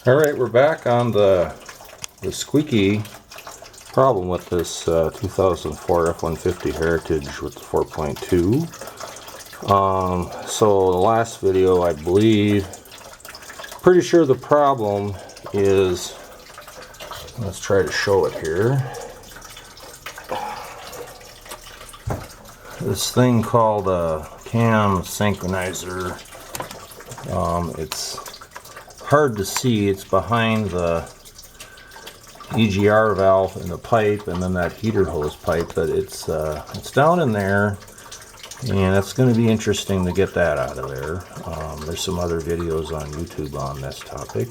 Alright, we're back on the squeaky problem with this 2004 F-150 Heritage with the 4.2. So the last video, I believe, pretty sure the problem is, let's try to show it here, this thing called a Cam Synchronizer. It's hard to see. It's behind the EGR valve in the pipe and then that heater hose pipe, but it's down in there, and it's going to be interesting to get that out of there. There's some other videos on YouTube on this topic.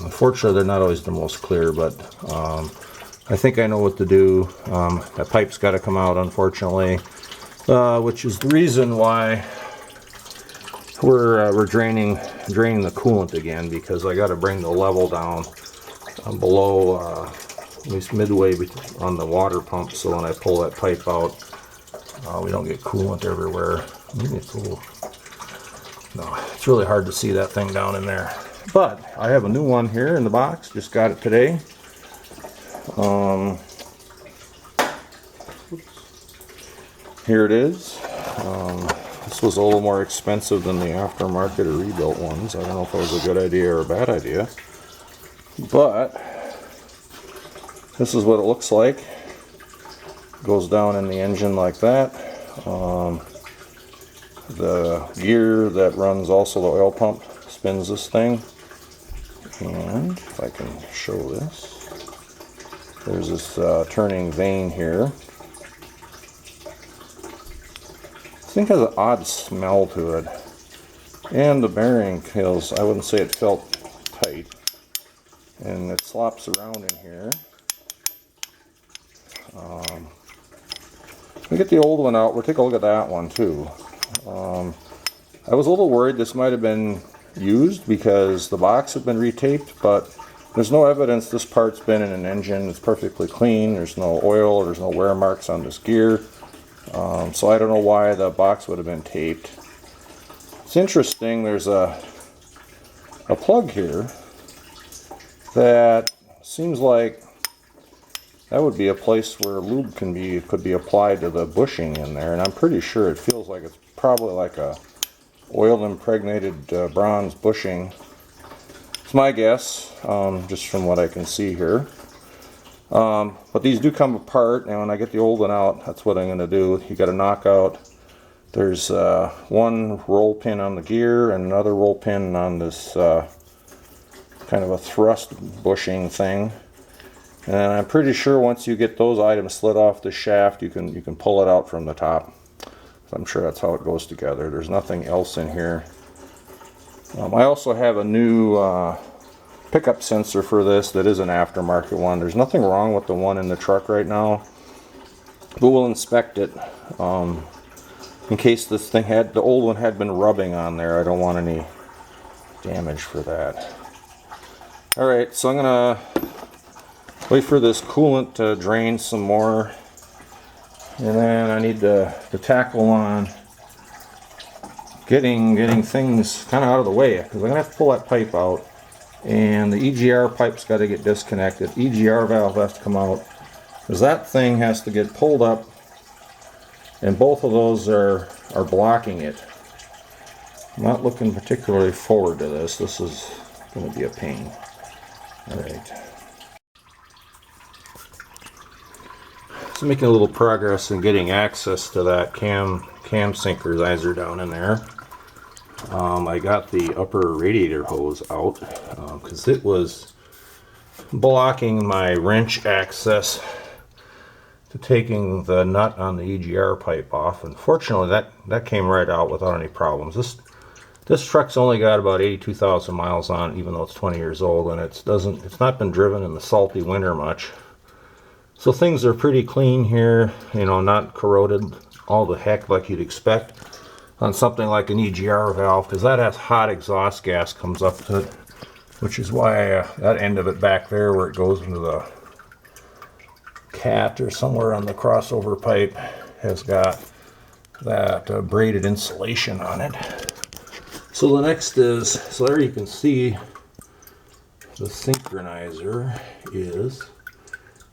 Unfortunately, they're not always the most clear, but I think I know what to do. That pipe's got to come out, unfortunately, which is the reason why we're draining the coolant again, because I got to bring the level down below at least midway on the water pump, so when I pull that pipe out, we don't get coolant everywhere. Maybe it's a little, no, it's really hard to see that thing down in there. But I have a new one here in the box. Just got it today. Here it is. This was a little more expensive than the aftermarket or rebuilt ones. I don't know if it was a good idea or a bad idea, but this is what it looks like. It goes down in the engine like that. The gear that runs also the oil pump spins this thing, and if I can show this, there's this turning vane here. This thing has an odd smell to it, and the bearing feels, I wouldn't say it felt tight, and it slops around in here. We get the old one out. We'll take a look at that one too. I was a little worried this might have been used because the box had been retaped, but there's no evidence this part's been in an engine. It's perfectly clean. There's no oil, there's no wear marks on this gear. So I don't know why the box would have been taped. It's interesting, there's a plug here that seems like that would be a place where lube could be applied to the bushing in there, and I'm pretty sure it feels like it's probably like a oil impregnated bronze bushing. It's my guess, just from what I can see here. But these do come apart, and when I get the old one out, that's what I'm going to do. You got to knock out, there's one roll pin on the gear and another roll pin on this kind of a thrust bushing thing. And I'm pretty sure once you get those items slid off the shaft, you can pull it out from the top. So I'm sure that's how it goes together. There's nothing else in here. I also have a new pickup sensor for this that is an aftermarket one. There's nothing wrong with the one in the truck right now, but we'll inspect it in case this thing the old one had been rubbing on there. I don't want any damage for that. Alright, so I'm gonna wait for this coolant to drain some more, and then I need to tackle on getting things kind of out of the way, because I'm gonna have to pull that pipe out, and the EGR pipe's got to get disconnected. EGR valve has to come out, because that thing has to get pulled up, and both of those are blocking it. I'm not looking particularly forward to this. This is going to be a pain. Alright. So making a little progress in getting access to that Cam Synchronizer down in there. I got the upper radiator hose out because it was blocking my wrench access to taking the nut on the EGR pipe off. Unfortunately, that came right out without any problems. This truck's only got about 82,000 miles on it, even though it's 20 years old, and it's not been driven in the salty winter much. So things are pretty clean here, you know, not corroded all the heck like you'd expect on something like an EGR valve, because that has hot exhaust gas comes up to it, which is why that end of it back there where it goes into the cat or somewhere on the crossover pipe has got that braided insulation on it. So the next is, so there you can see the synchronizer is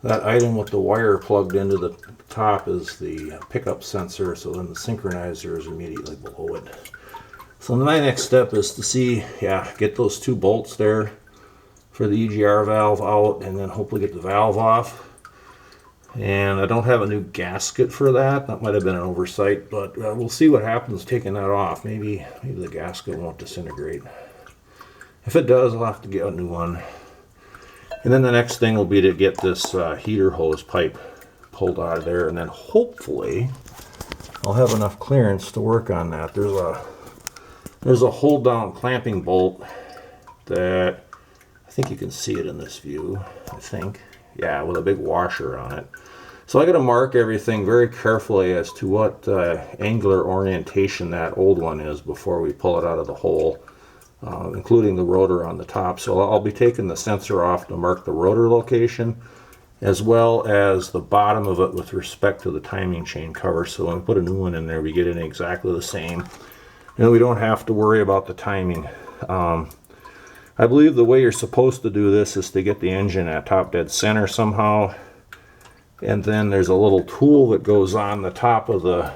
that item with the wire plugged into the top is the pickup sensor, so then the synchronizer is immediately below it. So my next step is to see, get those 2 bolts there for the EGR valve out, and then hopefully get the valve off. And I don't have a new gasket for that. That might have been an oversight, but we'll see what happens taking that off. Maybe the gasket won't disintegrate. If it does, I'll have to get a new one. And then the next thing will be to get this heater hose pipe pulled out of there, and then hopefully I'll have enough clearance to work on that. There's a hold down clamping bolt that I think you can see it in this view, I think. Yeah, with a big washer on it. So I got to mark everything very carefully as to what angular orientation that old one is before we pull it out of the hole, including the rotor on the top. So I'll be taking the sensor off to mark the rotor location, as well as the bottom of it with respect to the timing chain cover. So when we put a new one in there, we get it exactly the same. And we don't have to worry about the timing. I believe the way you're supposed to do this is to get the engine at top dead center somehow, and then there's a little tool that goes on the top of the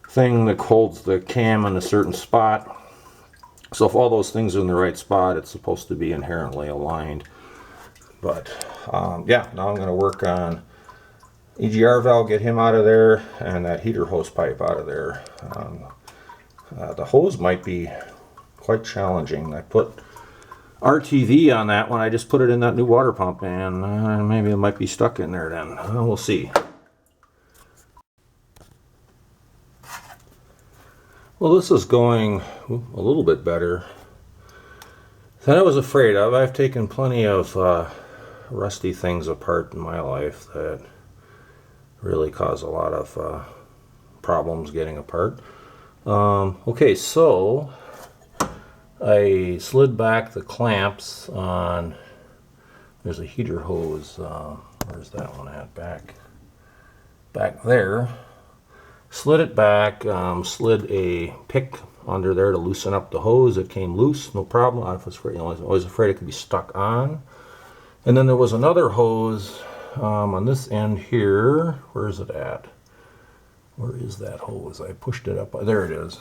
thing that holds the cam in a certain spot. So if all those things are in the right spot, it's supposed to be inherently aligned. But now I'm going to work on EGR valve, get him out of there, and that heater hose pipe out of there. The hose might be quite challenging. I put RTV on that one. I just put it in that new water pump, and maybe it might be stuck in there then. We'll see. Well, this is going a little bit better than I was afraid of. I've taken plenty of rusty things apart in my life that really cause a lot of problems getting apart. Okay, so I slid back the clamps on, there's a heater hose, where's that one at? Back there. Slid it back, slid a pick under there to loosen up the hose. It came loose, no problem. I was afraid, I was always afraid it could be stuck on. And then there was another hose on this end here. Where is it at? Where is that hose? I pushed it up. There it is.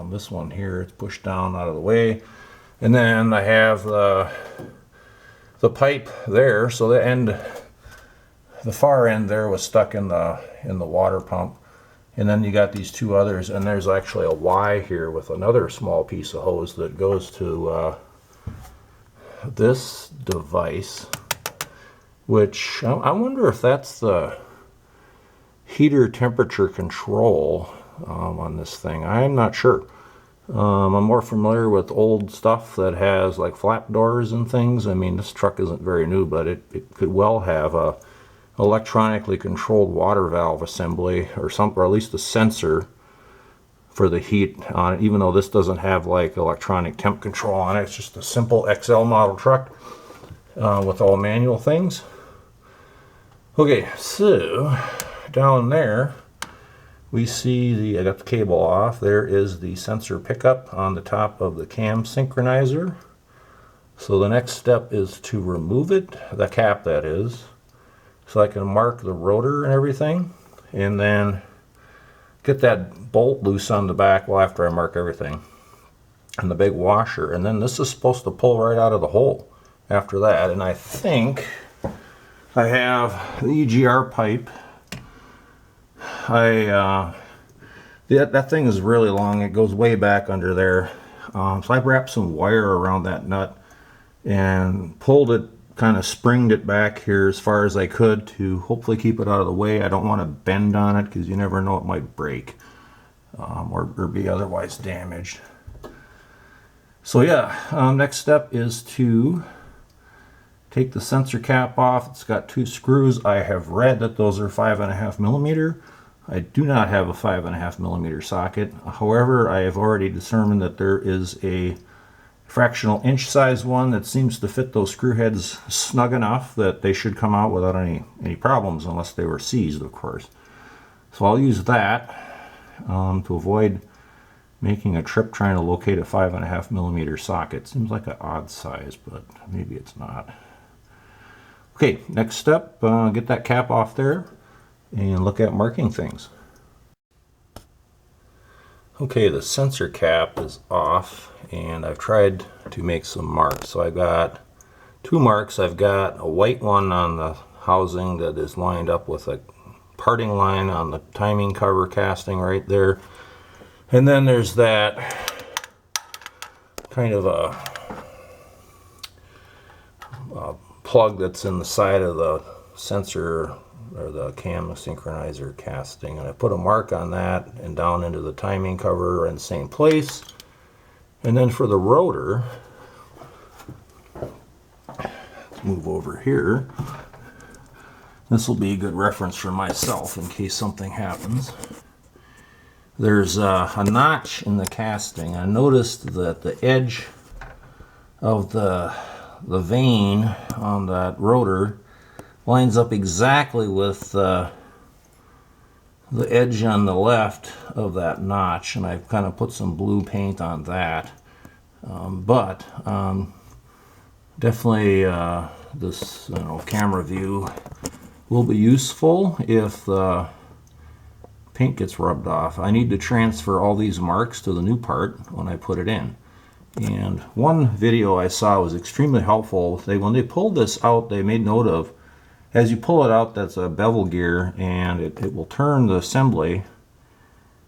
This one here, it's pushed down out of the way. And then I have the pipe there. So the far end there was stuck in the water pump. And then you got these 2 others, and there's actually a Y here with another small piece of hose that goes to this device, which I wonder if that's the heater temperature control on this thing. I'm not sure. I'm more familiar with old stuff that has like flap doors and things. I mean, this truck isn't very new, but it could well have a electronically controlled water valve assembly or at least a sensor for the heat on it, even though this doesn't have like electronic temp control on it. It's just a simple XL model truck with all manual things. Okay, so down there we see I got the cable off. There is the sensor pickup on the top of the Cam Synchronizer. So the next step is to remove it, the cap that is, so I can mark the rotor and everything, and then get that bolt loose on the back, well, after I mark everything, and the big washer. And then this is supposed to pull right out of the hole after that. And I think I have the EGR pipe. That thing is really long. It goes way back under there. So I wrapped some wire around that nut and pulled it, kind of springed it back here as far as I could to hopefully keep it out of the way. I don't want to bend on it because you never know, it might break or be otherwise damaged. So yeah, next step is to take the sensor cap off. It's got 2 screws. I have read that those are 5.5 millimeter. I do not have a 5.5 millimeter socket. However, I have already determined that there is a fractional inch size one that seems to fit those screw heads snug enough that they should come out without any problems, unless they were seized, of course. So I'll use that to avoid making a trip trying to locate a 5.5mm socket. Seems like an odd size, but maybe it's not. Okay, next step, get that cap off there and look at marking things. Okay, the sensor cap is off and I've tried to make some marks. So I've got two marks. I've got a white one on the housing that is lined up with a parting line on the timing cover casting right there. And then there's that kind of a plug that's in the side of the sensor or the Cam Synchronizer casting, and I put a mark on that and down into the timing cover in the same place. And then for the rotor, let's move over here. This will be a good reference for myself in case something happens. There's a notch in the casting. I noticed that the edge of the vane on that rotor lines up exactly with the edge on the left of that notch, and I've kind of put some blue paint on that. Definitely this camera view will be useful if the paint gets rubbed off. I need to transfer all these marks to the new part when I put it in. And one video I saw was extremely helpful. When they pulled this out, they made note of, as you pull it out, that's a bevel gear, and it will turn the assembly.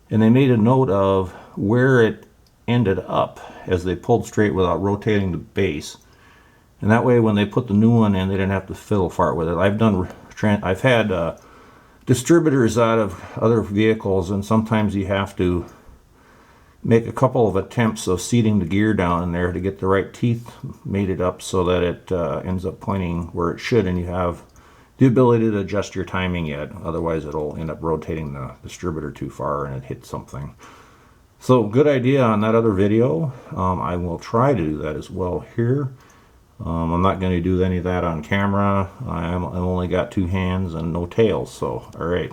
And they made a note of where it ended up as they pulled straight without rotating the base. And that way, when they put the new one in, they didn't have to fiddle fart with it. I've had distributors out of other vehicles, and sometimes you have to make a couple of attempts of seating the gear down in there to get the right teeth mated up so that it ends up pointing where it should, and you have the ability to adjust your timing yet. Otherwise, it'll end up rotating the distributor too far and it hits something. So, good idea on that other video. I will try to do that as well here. I'm not going to do any of that on camera. I've only got two hands and no tails, so alright.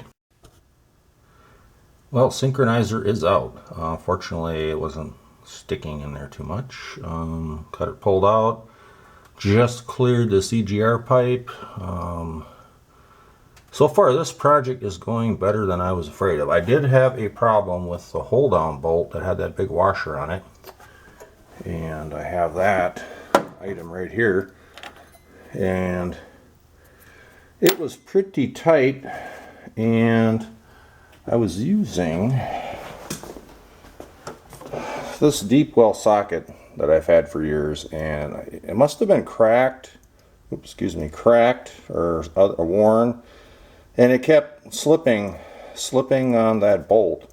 Well, synchronizer is out. Fortunately, it wasn't sticking in there too much. Got it pulled out. Just cleared the CGR pipe. So far, this project is going better than I was afraid of. I did have a problem with the hold-down bolt that had that big washer on it. And I have that item right here. And it was pretty tight. And I was using this deep well socket that I've had for years, and it must have been cracked. Oops, excuse me, cracked or worn, and it kept slipping on that bolt.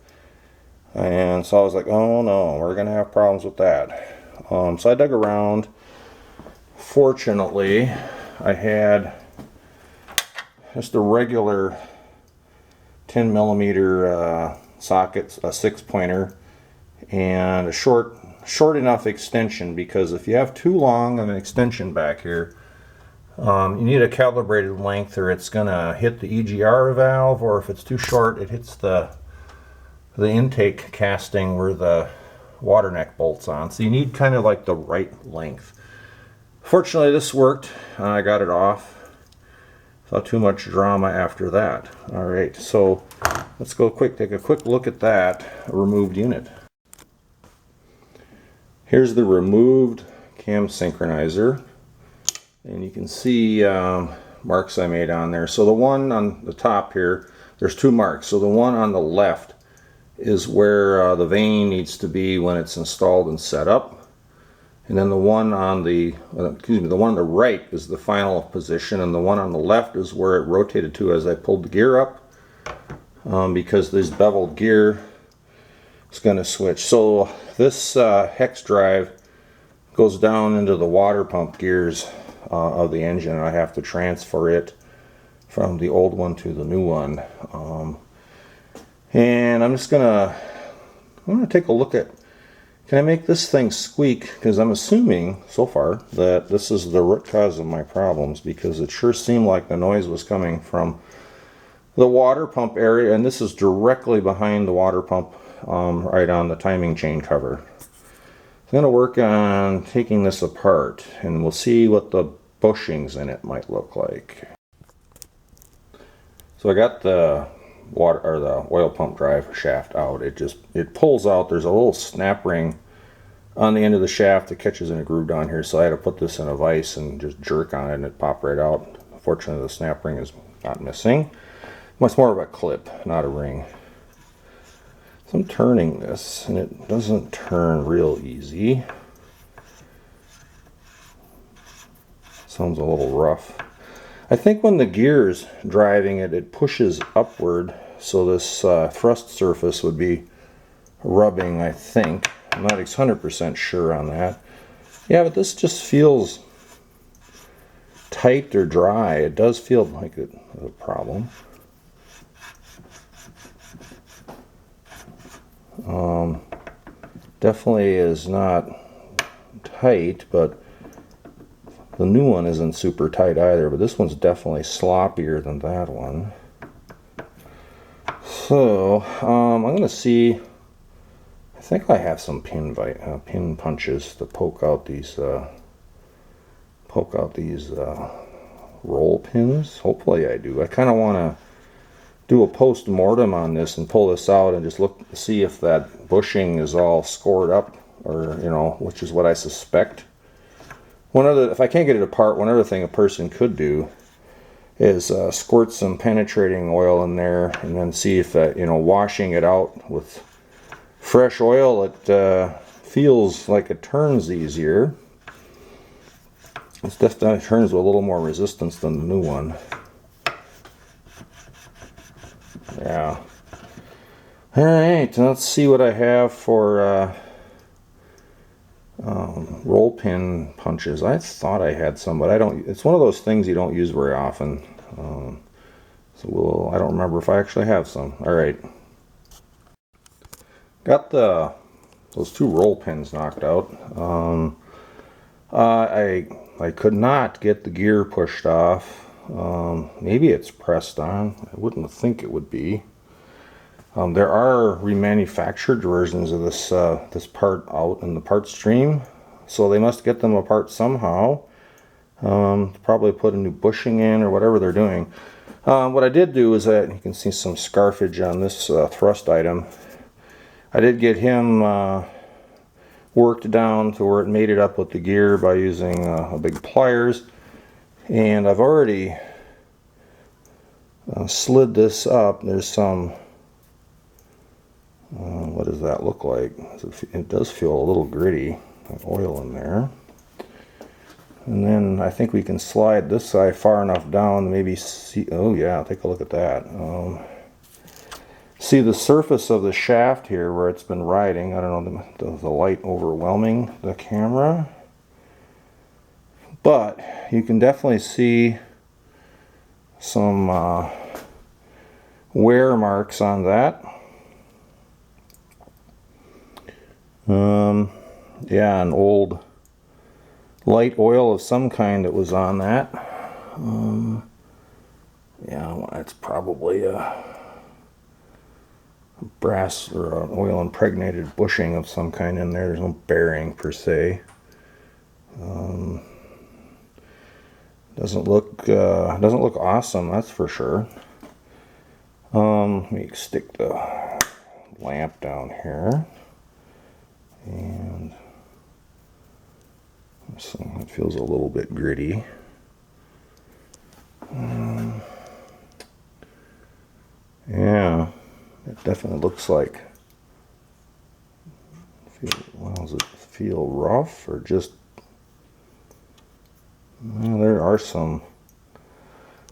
And so I was like, oh no, we're gonna have problems with that. So I dug around. Fortunately, I had just a regular 10mm socket, a 6-pointer, and a short enough extension, because if you have too long of an extension back here, you need a calibrated length or it's gonna hit the EGR valve, or if it's too short, it hits the intake casting where the water neck bolts on. So you need kind of like the right length. Fortunately, this worked. I got it off. Not too much drama after that. Alright, so let's take a quick look at that removed unit. Here's the removed Cam Synchronizer, and you can see marks I made on there. So the one on the top here, there's two marks. So the one on the left is where the vane needs to be when it's installed and set up. And then the one on the right is the final position, and the one on the left is where it rotated to as I pulled the gear up, because this beveled gear is going to switch. So this hex drive goes down into the water pump gears of the engine, and I have to transfer it from the old one to the new one. And I'm just gonna take a look at, can I make this thing squeak? Because I'm assuming so far that this is the root cause of my problems, because it sure seemed like the noise was coming from the water pump area, and this is directly behind the water pump right on the timing chain cover. I'm going to work on taking this apart, and we'll see what the bushings in it might look like. So I got the water or the oil pump drive shaft out. It pulls out. There's a little snap ring on the end of the shaft that catches in a groove down here, so I had to put this in a vise and just jerk on it and it popped right out. Fortunately, the snap ring is not missing. Much more of a clip, not a ring. So I'm turning this, and it doesn't turn real easy. Sounds a little rough. I think when the gear's driving it, it pushes upward, so this thrust surface would be rubbing, I think. I'm not 100% sure on that. Yeah, but this just feels tight or dry. It does feel like a problem. Definitely is not tight, but the new one isn't super tight either, but this one's definitely sloppier than that one. So I'm going to see. I think I have some pin punches to poke out these roll pins. Hopefully I do. I kind of want to do a post-mortem on this and pull this out and just look to see if that bushing is all scored up, or which is what I suspect. If I can't get it apart, one other thing a person could do is squirt some penetrating oil in there and then see if washing it out with fresh oil, it feels like it turns easier. It definitely turns with a little more resistance than the new one. Yeah. Alright, let's see what I have for roll pin punches. I thought I had some, but I don't. It's one of those things you don't use very often. I don't remember if I actually have some. Alright. Got those two roll pins knocked out. I could not get the gear pushed off. Maybe it's pressed on. I wouldn't think it would be. There are remanufactured versions of this part out in the part stream, so they must get them apart somehow. Probably put a new bushing in or whatever they're doing. What I did do is that you can see some scarfage on this thrust item. I did get him worked down to where it made it up with the gear by using a big pliers, and I've already slid this up. There's some what does that look like? It does feel a little gritty, like oil in there. And then I think we can slide this side far enough down to maybe see. Oh yeah, take a look at that. See the surface of the shaft here where it's been riding. I don't know, the light overwhelming the camera, but you can definitely see some wear marks on that. Yeah, an old light oil of some kind that was on that. Yeah, well, it's probably a brass or an oil impregnated bushing of some kind in there. There's no bearing per se. Doesn't look awesome, that's for sure. Let me stick the lamp down here, and so it feels a little bit gritty. Yeah, it definitely looks like. Does it feel rough or just? Well,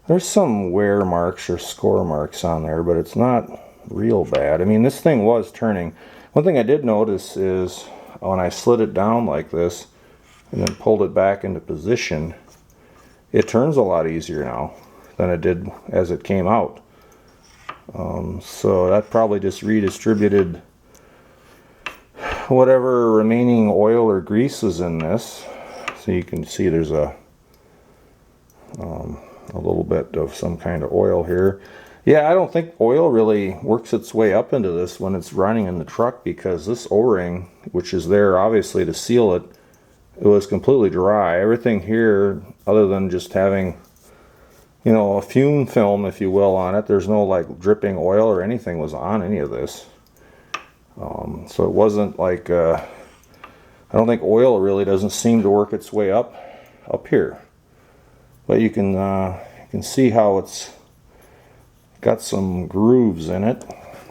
there's some wear marks or score marks on there, but it's not real bad. I mean, this thing was turning. One thing I did notice is when I slid it down like this and then pulled it back into position, it turns a lot easier now than it did as it came out. So that probably just redistributed whatever remaining oil or grease is in this. So you can see there's a little bit of some kind of oil here. Yeah, I don't think oil really works its way up into this when it's running in the truck, because this O-ring, which is there obviously to seal it, it was completely dry. Everything here, other than just having, you know, a fume film, if you will, on it, there's no like dripping oil or anything was on any of this. So it wasn't like, I don't think oil really doesn't seem to work its way up here. But you can see how it's got some grooves in it.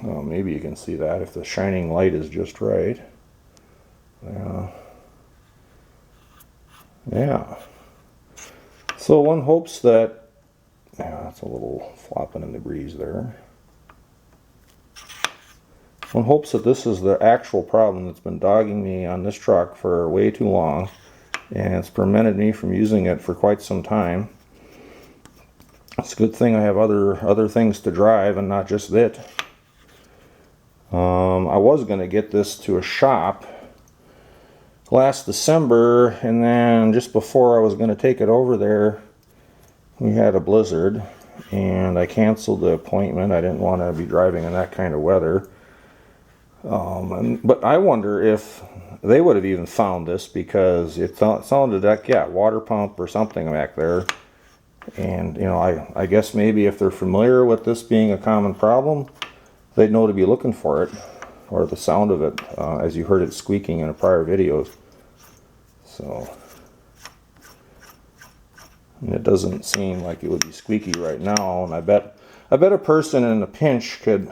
Maybe you can see that if the shining light is just right. Yeah. So one hopes that, yeah, that's a little flopping in the breeze there. One hopes that this is the actual problem that's been dogging me on this truck for way too long, and it's prevented me from using it for quite some time. It's a good thing I have other things to drive and not just it. I was going to get this to a shop last December, and then just before I was going to take it over there, we had a blizzard, and I canceled the appointment. I didn't want to be driving in that kind of weather. But I wonder if they would have even found this, because it sounded like, yeah, water pump or something back there. And, you know, I guess maybe if they're familiar with this being a common problem, they'd know to be looking for it, or the sound of it, as you heard it squeaking in a prior videos. So, and it doesn't seem like it would be squeaky right now, and I bet a person in a pinch could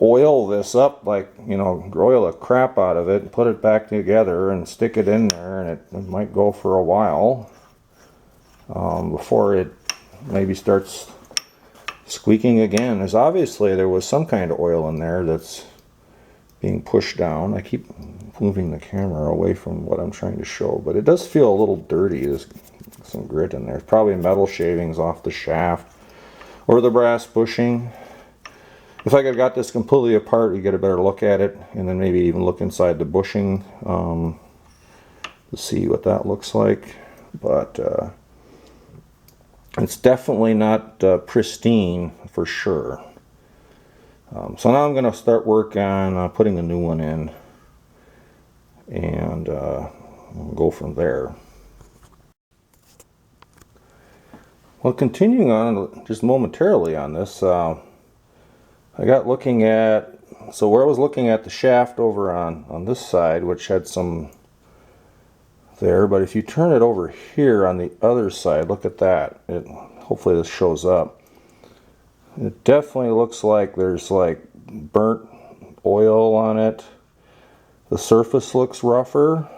oil this up, like, you know, oil the crap out of it and put it back together and stick it in there, and it might go for a while before it maybe starts squeaking again. As obviously there was some kind of oil in there that's being pushed down. I keep moving the camera away from what I'm trying to show, but it does feel a little dirty. There's some grit in there. Probably metal shavings off the shaft or the brass bushing. If I could have got this completely apart, we get a better look at it, and then maybe even look inside the bushing to see what that looks like. But it's definitely not pristine for sure. So now I'm going to start work on putting a new one in, and we'll go from there. Well, continuing on just momentarily on this, I got looking at, so where I was looking at the shaft over on this side, which had some there, but if you turn it over here on the other side, look at that. Hopefully this shows up. It definitely looks like there's like burnt oil on it. The surface looks rougher.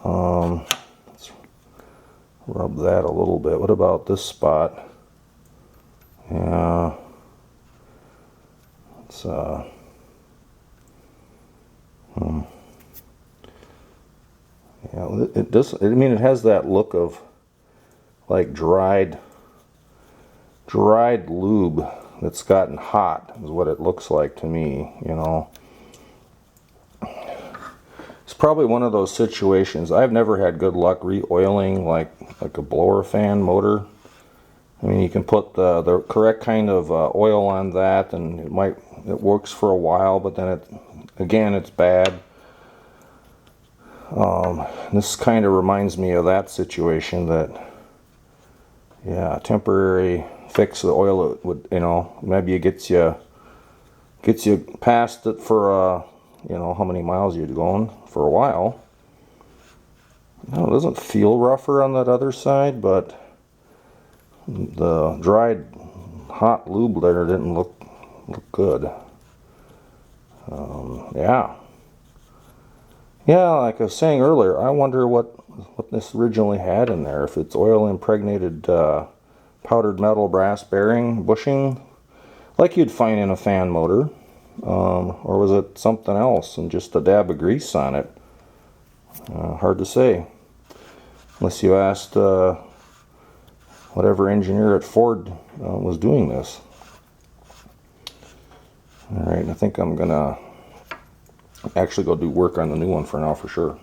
Let's rub that a little bit. What about this spot? Yeah. It's yeah, it does. I mean, it has that look of like dried lube that's gotten hot, is what it looks like to me, you know. It's probably one of those situations. I've never had good luck re-oiling like a blower fan motor. I mean, you can put the correct kind of oil on that, and it works for a while, but then it's bad. This kind of reminds me of that situation, that, yeah, a temporary fix of the oil, it would, you know, maybe it gets you past it for you know, how many miles you're going for a while. No, it doesn't feel rougher on that other side, but the dried hot lube there didn't look good. Yeah, like I was saying earlier, I wonder what this originally had in there. If it's oil impregnated powdered metal brass bearing bushing, like you'd find in a fan motor, or was it something else and just a dab of grease on it? Hard to say, unless you asked whatever engineer at Ford was doing this. Alright, I think I'm gonna actually go do work on the new one for now for sure.